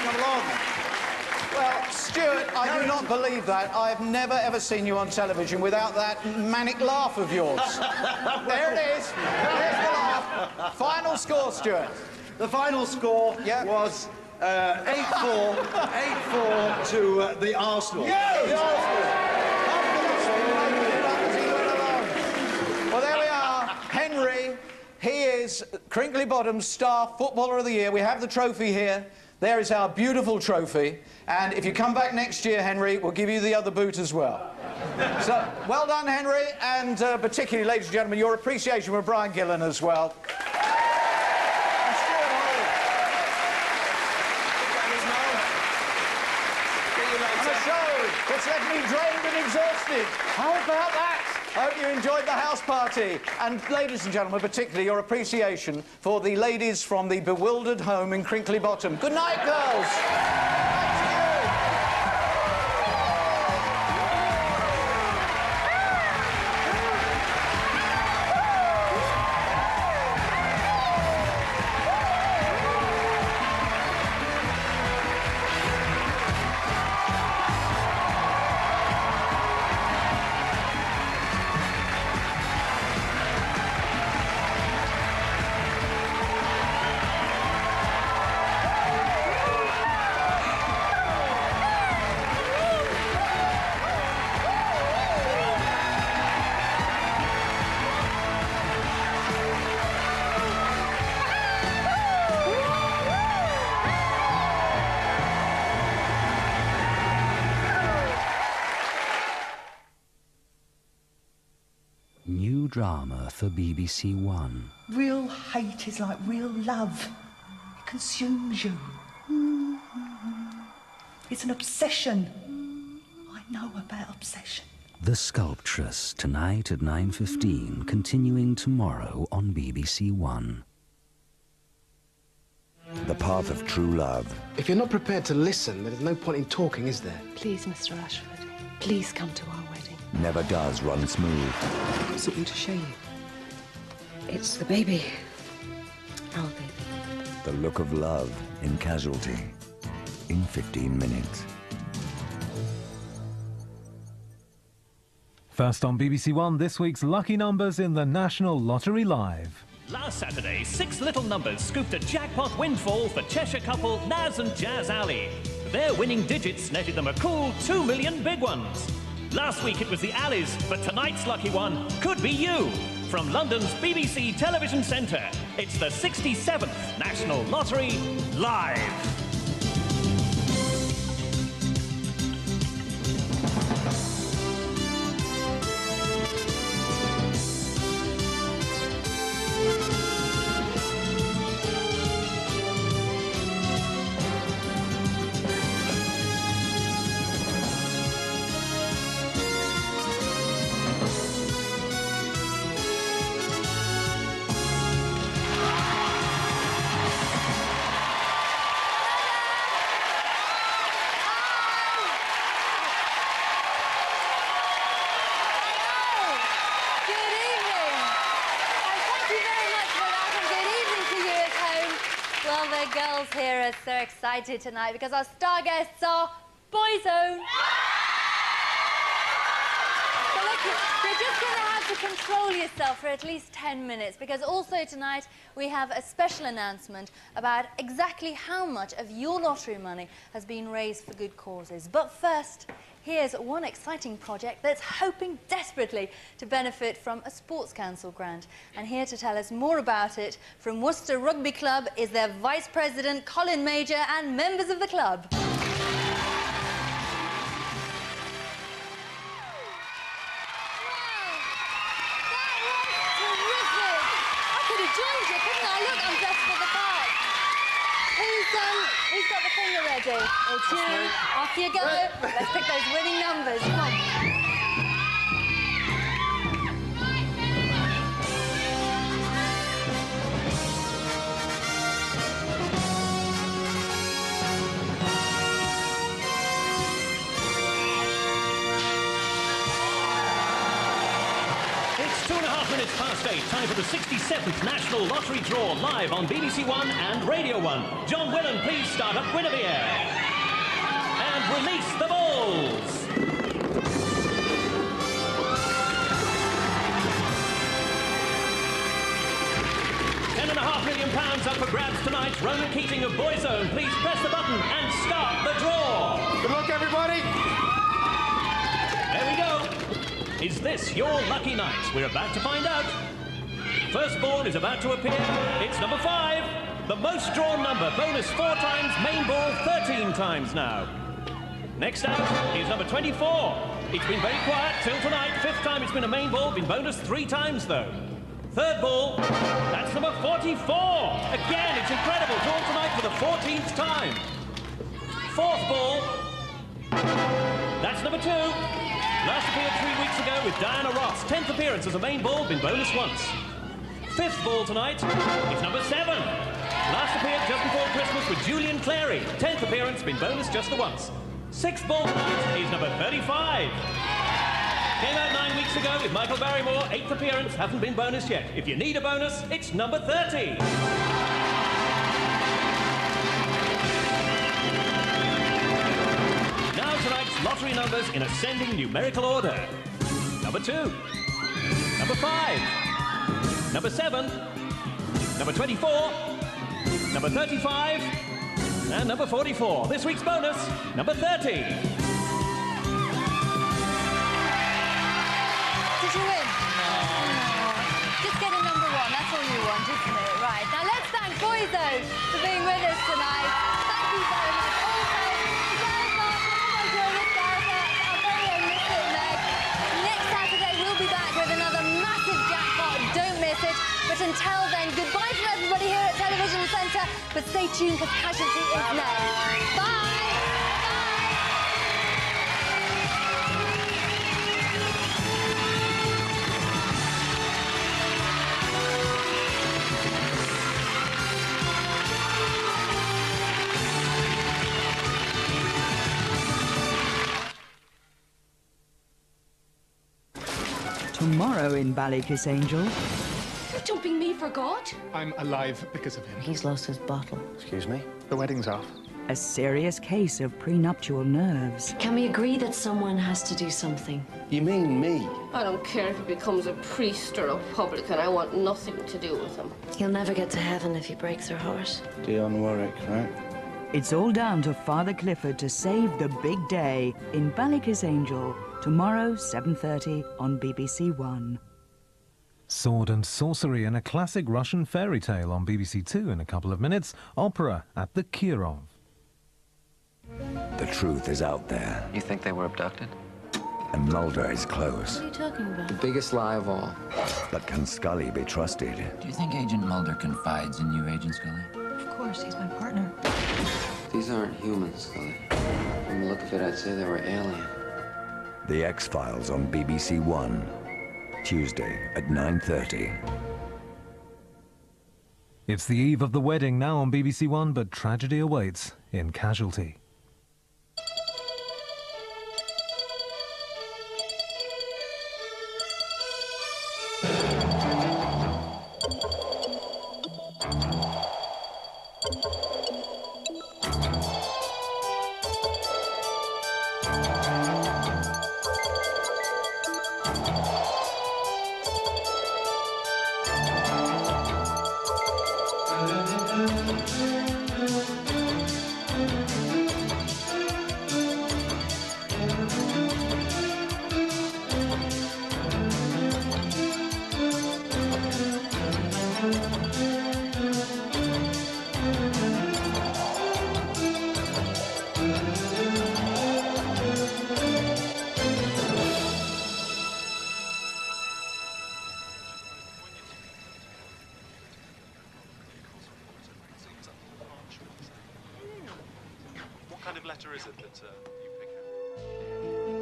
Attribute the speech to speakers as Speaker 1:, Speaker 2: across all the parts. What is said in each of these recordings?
Speaker 1: Come along. Well, Stuart, I do not believe that. I've never, ever seen you on television without that manic laugh of yours. There it is. There's the laugh. Final score, Stuart.
Speaker 2: The final score was 8-4 to the Arsenal.
Speaker 1: Yes! The Arsenal. Well, there we are. Henry, he is Crinkly Bottom's Star Footballer of the Year. We have the trophy here. There is our beautiful trophy. And if you come back next year, Henry, we'll give you the other boot as well. So, well done, Henry, and particularly, ladies and gentlemen, your appreciation for Brian Gillen as well. And Stuart Hall. And a show that's left me drained and exhausted. How about that? Hope you enjoyed the house party. And, ladies and gentlemen, particularly your appreciation for the ladies from the bewildered home in Crinkly Bottom. Good night, girls.
Speaker 3: New drama for BBC1.
Speaker 4: Real hate is like real love. It consumes you. It's an obsession. I know about obsession.
Speaker 3: The Sculptress, tonight at 9:15, continuing tomorrow on BBC1.
Speaker 5: The path of true love.
Speaker 6: If you're not prepared to listen, there's no point in talking, is there?
Speaker 7: Please, Mr. Ashford, please come to our wedding.
Speaker 5: Never does run smooth.
Speaker 7: I've something to show you. It's the baby. Our baby.
Speaker 5: The look of love in Casualty. In 15 minutes.
Speaker 8: First on BBC1, this week's lucky numbers in the National Lottery Live.
Speaker 9: Last Saturday, 6 little numbers scooped a jackpot windfall for Cheshire couple Naz and Jazz Alley. Their winning digits netted them a cool 2 million big ones. Last week it was the Alleys, but tonight's lucky one could be you. From London's BBC Television Centre, it's the 67th National Lottery Live.
Speaker 10: Girls here are so excited tonight because our star guests are Boyzone. So look, you're just going to have to control yourself for at least 10 minutes because also tonight we have a special announcement about exactly how much of your lottery money has been raised for good causes. But first, here's one exciting project that's hoping desperately to benefit from a Sports Council grant. And here to tell us more about it from Worcester Rugby Club is their Vice President, Colin Major, and members of the club. Wow, that was terrific. I could have joined you, couldn't I? Look, I'm dressed for the part. Who's got the finger ready? It's you. Off you go. Let's pick those winning numbers. Come on.
Speaker 9: It's 2.5 minutes past 8, time for the 67th National Lottery Draw, live on BBC1 and Radio 1. John Willen, please start up Guinevere. And release the balls. £10.5 million up for grabs tonight. Ronan Keating of Boyzone, please press the button and start the draw.
Speaker 6: Good luck, everybody.
Speaker 9: There we go. Is this your lucky night? We're about to find out. First ball is about to appear. It's number 5. The most drawn number. Bonus 4 times. Main ball 13 times now. Next out is number 24. It's been very quiet till tonight. 5th time it's been a main ball. Been bonus 3 times though. Third ball, that's number 44. Again, it's incredible. Drawn tonight for the 14th time. 4th ball, that's number 2. Last appeared 3 weeks ago with Diana Ross. 10th appearance as a main ball, been bonus once. 5th ball tonight, it's number 7. Last appeared just before Christmas with Julian Clary. 10th appearance, been bonus just the once. 6th ball tonight is number 35. Came out 9 weeks ago with Michael Barrymore. 8th appearance, hasn't been bonus yet. If you need a bonus, it's number 30. Now tonight's lottery numbers in ascending numerical order. Number 2, number 5, number 7, number 24, number 35, and number 44. This week's bonus, number 30.
Speaker 10: Did you win? No. Just get a number 1, that's all you want, isn't it? Right, now let's thank Boyzone for being with us tonight. Thank you very much. Also, Gareth Martin, how doing it, Gareth? Our very own Mr. Meg. Next Saturday, we'll be back with another massive jackpot. Don't miss it. But until then, goodbye from everybody here at Television Centre. But stay tuned, because Casualty is next. Bye!
Speaker 11: Tomorrow in Ballykiss Angel.
Speaker 12: You're dumping me for God?
Speaker 6: I'm alive because of him.
Speaker 12: He's lost his bottle.
Speaker 6: Excuse me? The wedding's off.
Speaker 11: A serious case of prenuptial nerves.
Speaker 12: Can we agree that someone has to do something?
Speaker 2: You mean me?
Speaker 13: I don't care if he becomes a priest or a publican. I want nothing to do with him.
Speaker 12: He'll never get to heaven if he breaks her heart.
Speaker 2: Dionne Warwick, right?
Speaker 11: It's all down to Father Clifford to save the big day in Ballykiss Angel. Tomorrow, 7:30 on BBC1.
Speaker 8: Sword and Sorcery and a classic Russian fairy tale on BBC2 in a couple of minutes. Opera at the Kirov.
Speaker 5: The truth is out there,
Speaker 14: You think they were abducted?
Speaker 5: and Mulder is close.
Speaker 12: What are you talking about?
Speaker 14: The biggest lie of all.
Speaker 5: But can Scully be trusted?
Speaker 14: Do you think Agent Mulder confides in you, Agent Scully?
Speaker 12: Of course, he's my partner.
Speaker 14: These aren't humans, Scully. From the look of it, I'd say they were alien.
Speaker 5: The X-Files on BBC1, Tuesday at 9:30.
Speaker 8: It's the eve of the wedding now on BBC1, but tragedy awaits in Casualty.
Speaker 15: What kind of letter is it that you pick out?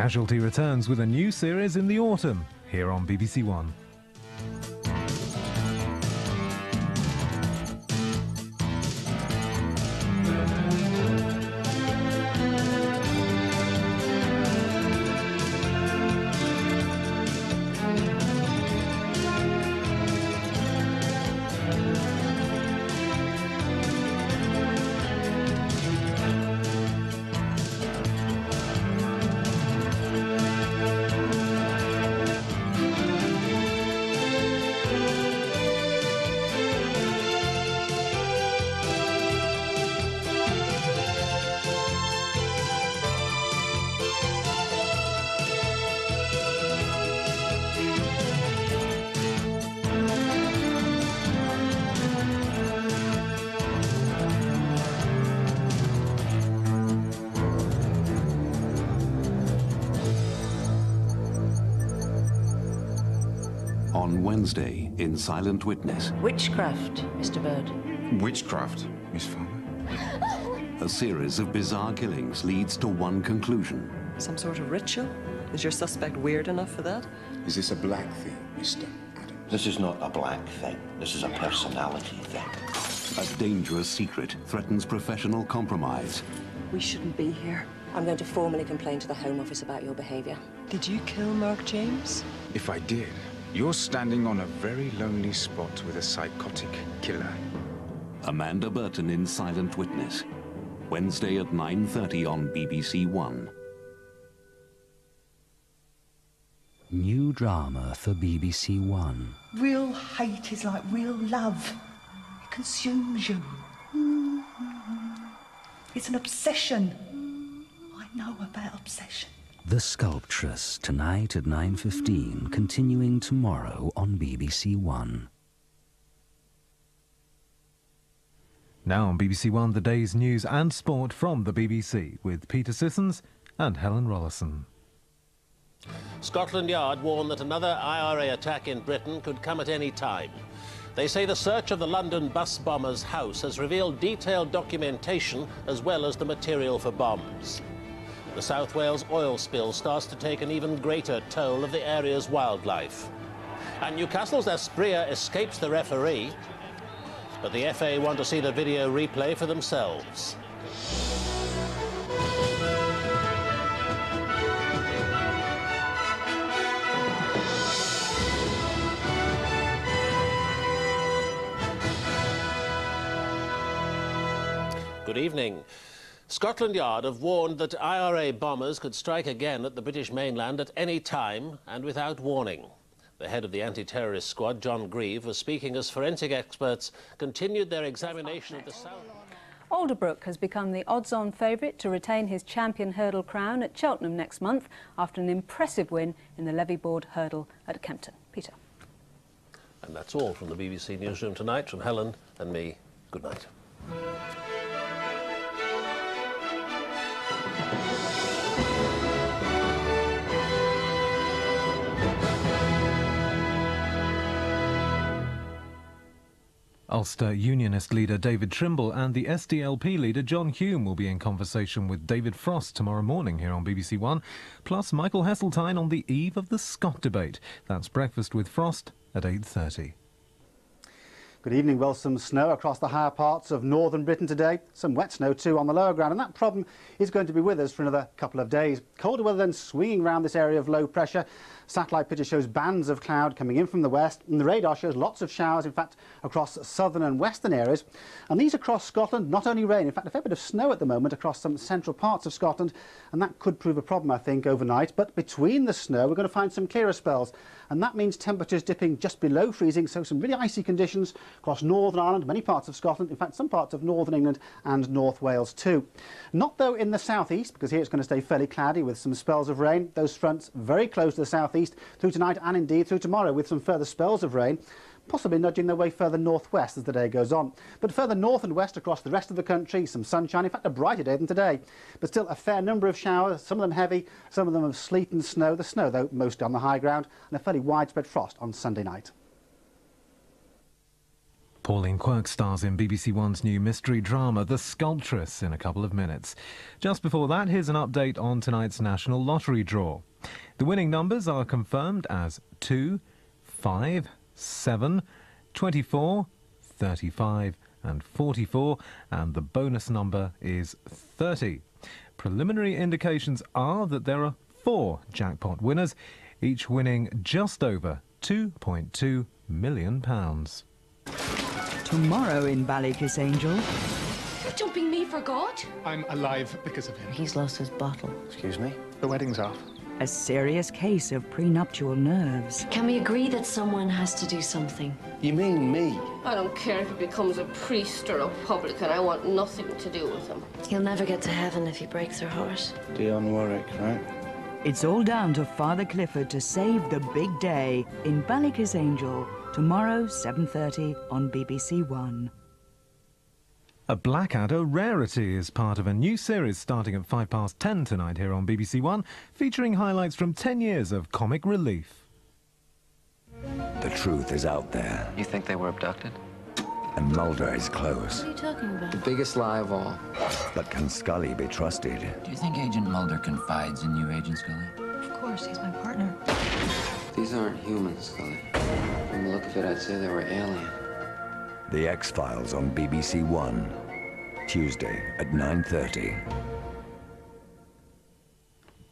Speaker 8: Casualty returns with a new series in the autumn, here on BBC One.
Speaker 16: On Wednesday, in Silent Witness.
Speaker 12: Witchcraft, Mr. Bird.
Speaker 17: Witchcraft, Miss Farmer.
Speaker 16: A series of bizarre killings leads to one conclusion.
Speaker 18: Some sort of ritual? Is your suspect weird enough for that?
Speaker 17: Is this a black thing, Mr. Adams?
Speaker 2: This is not a black thing. This is a personality thing.
Speaker 16: A dangerous secret threatens professional compromise.
Speaker 18: We shouldn't be here.
Speaker 19: I'm going to formally complain to the Home Office about your behaviour.
Speaker 18: Did you kill Mark James?
Speaker 17: If I did, you're standing on a very lonely spot with a psychotic killer.
Speaker 16: Amanda Burton in Silent Witness. Wednesday at 9:30 on BBC One.
Speaker 3: New drama for BBC One.
Speaker 4: Real hate is like real love. It consumes you. It's an obsession. I know about obsession.
Speaker 3: The Sculptress, tonight at 9:15, continuing tomorrow on BBC One.
Speaker 8: Now on BBC One, the day's news and sport from the BBC, with Peter Sissons and Helen Rollison.
Speaker 20: Scotland Yard warned that another IRA attack in Britain could come at any time. They say the search of the London bus bomber's house has revealed detailed documentation as well as the material for bombs. The South Wales oil spill starts to take an even greater toll of the area's wildlife. And Newcastle's Asprilla escapes the referee, but the FA want to see the video replay for themselves. Good evening. Scotland Yard have warned that IRA bombers could strike again at the British mainland at any time and without warning. The head of the anti-terrorist squad, John Grieve, was speaking as forensic experts continued their examination of the South.
Speaker 21: Alderbrook has become the odds-on favourite to retain his champion hurdle crown at Cheltenham next month after an impressive win in the Levy-board hurdle at Kempton. Peter.
Speaker 20: And that's all from the BBC Newsroom tonight. From Helen and me, good night.
Speaker 8: Ulster Unionist leader David Trimble and the SDLP leader John Hume will be in conversation with David Frost tomorrow morning here on BBC One, plus Michael Heseltine on the eve of the Scott debate. That's Breakfast with Frost at 8:30.
Speaker 22: Good evening. Well, some snow across the higher parts of northern Britain today. Some wet snow too on the lower ground, and that problem is going to be with us for another couple of days. Colder weather then swinging around this area of low pressure. Satellite picture shows bands of cloud coming in from the west, and the radar shows lots of showers, in fact, across southern and western areas. And these across Scotland, not only rain, in fact, a fair bit of snow at the moment across some central parts of Scotland, and that could prove a problem, I think, overnight. But between the snow, we're going to find some clearer spells, and that means temperatures dipping just below freezing, so some really icy conditions across Northern Ireland, many parts of Scotland, in fact, some parts of Northern England and North Wales too. Not, though, in the southeast, because here it's going to stay fairly cloudy with some spells of rain. Those fronts very close to the southeast through tonight and indeed through tomorrow, with some further spells of rain, possibly nudging their way further northwest as the day goes on. But further north and west across the rest of the country, some sunshine, in fact a brighter day than today. But still a fair number of showers, some of them heavy, some of them of sleet and snow. The snow, though, mostly on the high ground, and a fairly widespread frost on Sunday night.
Speaker 8: Pauline Quirk stars in BBC One's new mystery drama, The Sculptress, in a couple of minutes. Just before that, here's an update on tonight's National Lottery draw. The winning numbers are confirmed as 2, 5, 7, 24, 35 and 44, and the bonus number is 30. Preliminary indications are that there are 4 jackpot winners, each winning just over £2.2 million.
Speaker 11: Tomorrow in Ballycus Angel.
Speaker 13: You're dumping me for God?
Speaker 6: I'm alive because of him.
Speaker 12: He's lost his bottle.
Speaker 2: Excuse me?
Speaker 6: The wedding's off.
Speaker 11: A serious case of prenuptial nerves.
Speaker 12: Can we agree that someone has to do something?
Speaker 2: You mean me?
Speaker 13: I don't care if he becomes a priest or a publican. I want nothing to do with him.
Speaker 12: He'll never get to heaven if he breaks her heart.
Speaker 2: Dionne Warwick, right?
Speaker 11: It's all down to Father Clifford to save the big day in Ballycus Angel. Tomorrow, 7:30 on BBC One.
Speaker 8: A Blackadder rarity is part of a new series starting at 10:05 tonight here on BBC One, featuring highlights from 10 years of comic relief.
Speaker 5: The truth is out there,
Speaker 14: You think they were abducted?
Speaker 5: and Mulder is close.
Speaker 12: What are you talking about?
Speaker 14: The biggest lie of all.
Speaker 5: But can Scully be trusted?
Speaker 1: Do you think Agent Mulder confides in you, Agent Scully?
Speaker 12: Of course, he's my partner.
Speaker 14: These aren't humans, Scully. From the look of it, I'd say they were alien.
Speaker 5: The X-Files on BBC One, Tuesday at 9:30.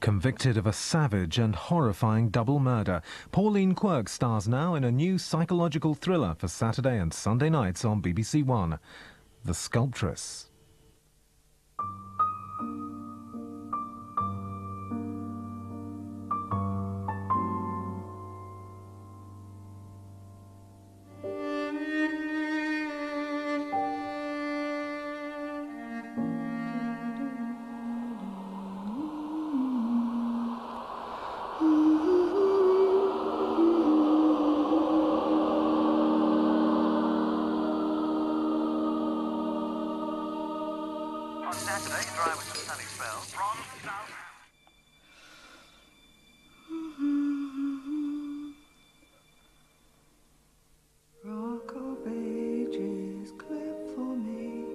Speaker 8: Convicted of a savage and horrifying double murder, Pauline Quirk stars now in a new psychological thriller for Saturday and Sunday nights on BBC One, The Sculptress.
Speaker 15: On Saturday, dry with some sunny spells. From South.
Speaker 4: Rock of ages, cleft for me.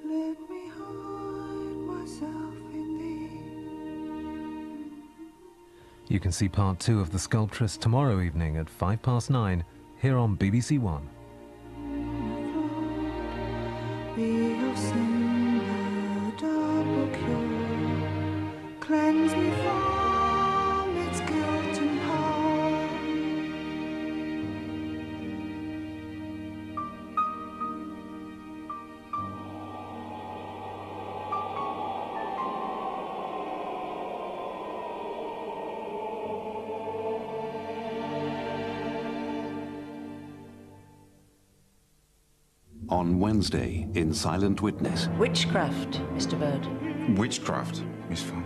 Speaker 4: Let me hide myself in thee.
Speaker 8: You can see part 2 of The Sculptress tomorrow evening at 9:05 here on BBC One.
Speaker 4: Be of sin, the double cure. Cleanse me from its guilt and power.
Speaker 16: On Wednesday, in Silent Witness,
Speaker 12: Witchcraft, Mr. Bird.
Speaker 17: Witchcraft, Miss Farmer?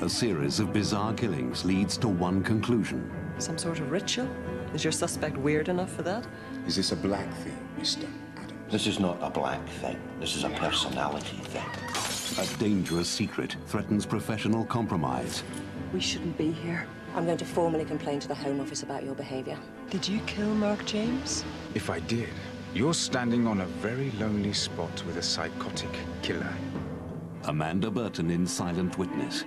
Speaker 16: a series of bizarre killings leads to one conclusion.
Speaker 18: Some sort of ritual? Is your suspect weird enough for that?
Speaker 17: Is this a black thing, Mr. Adams?
Speaker 2: This is not a black thing. This is a personality thing.
Speaker 16: A dangerous secret threatens professional compromise.
Speaker 18: We shouldn't be here.
Speaker 19: I'm going to formally complain to the Home Office about your behaviour.
Speaker 18: Did you kill Mark James?
Speaker 17: If I did, you're standing on a very lonely spot with a psychotic killer.
Speaker 16: Amanda Burton in Silent Witness.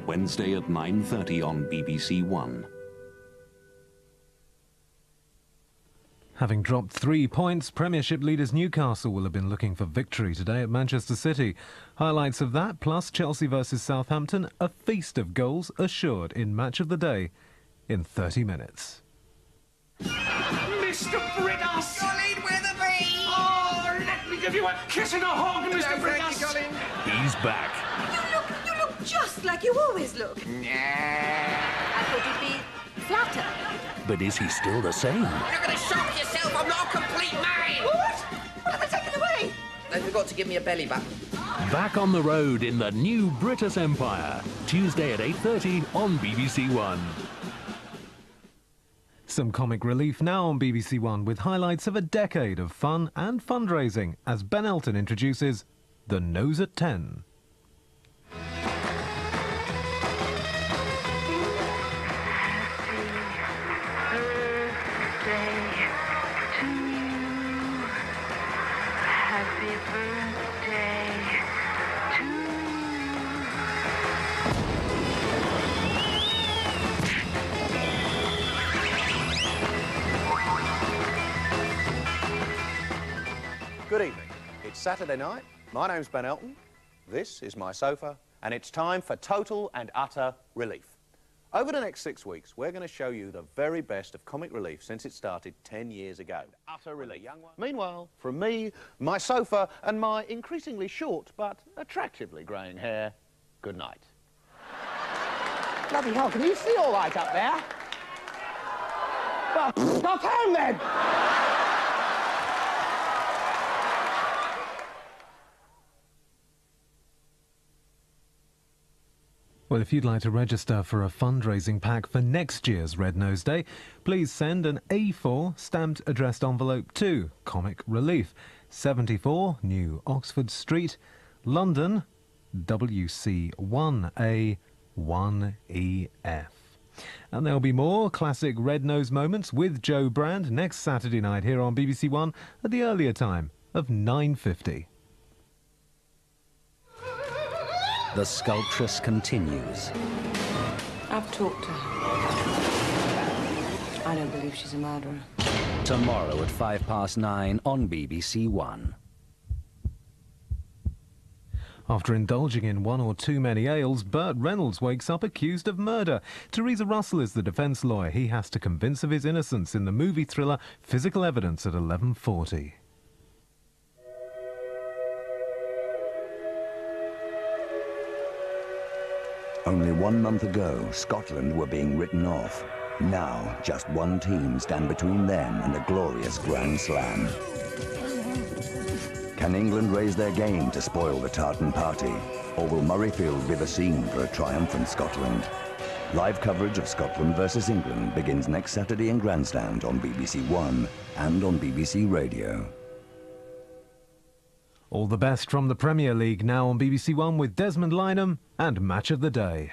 Speaker 16: Wednesday at 9:30 on BBC One.
Speaker 8: Having dropped 3 points, Premiership leaders Newcastle will have been looking for victory today at Manchester City. Highlights of that, plus Chelsea versus Southampton, a feast of goals assured in Match of the Day in 30 minutes.
Speaker 15: Mr. Brittas! Colin Witherby! Oh, let me give you a kiss and a hug, Mr. Brittas!
Speaker 9: He's back.
Speaker 7: You look just like you always look. I thought you'd be flatter.
Speaker 9: But is he still the same?
Speaker 7: You're going to shock yourself. I'm not a complete man. What? Have they taken away?
Speaker 23: They forgot to give me a belly button.
Speaker 9: Back on the road in the new British Empire. Tuesday at 8:30 on BBC One.
Speaker 8: Some comic relief now on BBC One with highlights of a decade of fun and fundraising as Ben Elton introduces The Nose at 10.
Speaker 4: Birthday to
Speaker 3: Saturday night. My name's Ben Elton. This is my sofa, and it's time for total and utter relief. Over the next 6 weeks, we're going to show you the very best of comic relief since it started 10 years ago. Utter relief. Meanwhile, from me, my sofa, and my increasingly short but attractively greying hair, good night.
Speaker 15: Bloody hell, can you see all right up there? Well, got home then!
Speaker 8: Well, if you'd like to register for a fundraising pack for next year's Red Nose Day, please send an A4 stamped addressed envelope to Comic Relief, 74 New Oxford Street, London, WC1A 1EF. And there'll be more classic Red Nose moments with Joe Brand next Saturday night here on BBC One at the earlier time of 9:50.
Speaker 5: The sculptress continues.
Speaker 19: I've talked to her. I don't believe she's a murderer.
Speaker 5: Tomorrow at 9:05 on BBC One.
Speaker 8: After indulging in one or too many ales, Burt Reynolds wakes up accused of murder. Teresa Russell is the defence lawyer he has to convince of his innocence in the movie thriller Physical Evidence at 11:40.
Speaker 5: Only 1 month ago, Scotland were being written off. Now, just one team stand between them and a glorious Grand Slam. Can England raise their game to spoil the tartan party? Or will Murrayfield be the scene for a triumphant Scotland? Live coverage of Scotland versus England begins next Saturday in Grandstand on BBC One and on BBC Radio.
Speaker 8: All the best from the Premier League now on BBC One with Desmond Lynam and Match of the Day.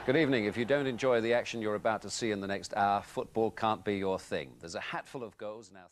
Speaker 10: Good evening. If you don't enjoy the action you're about to see in the next hour, football can't be your thing. There's a hatful of goals now.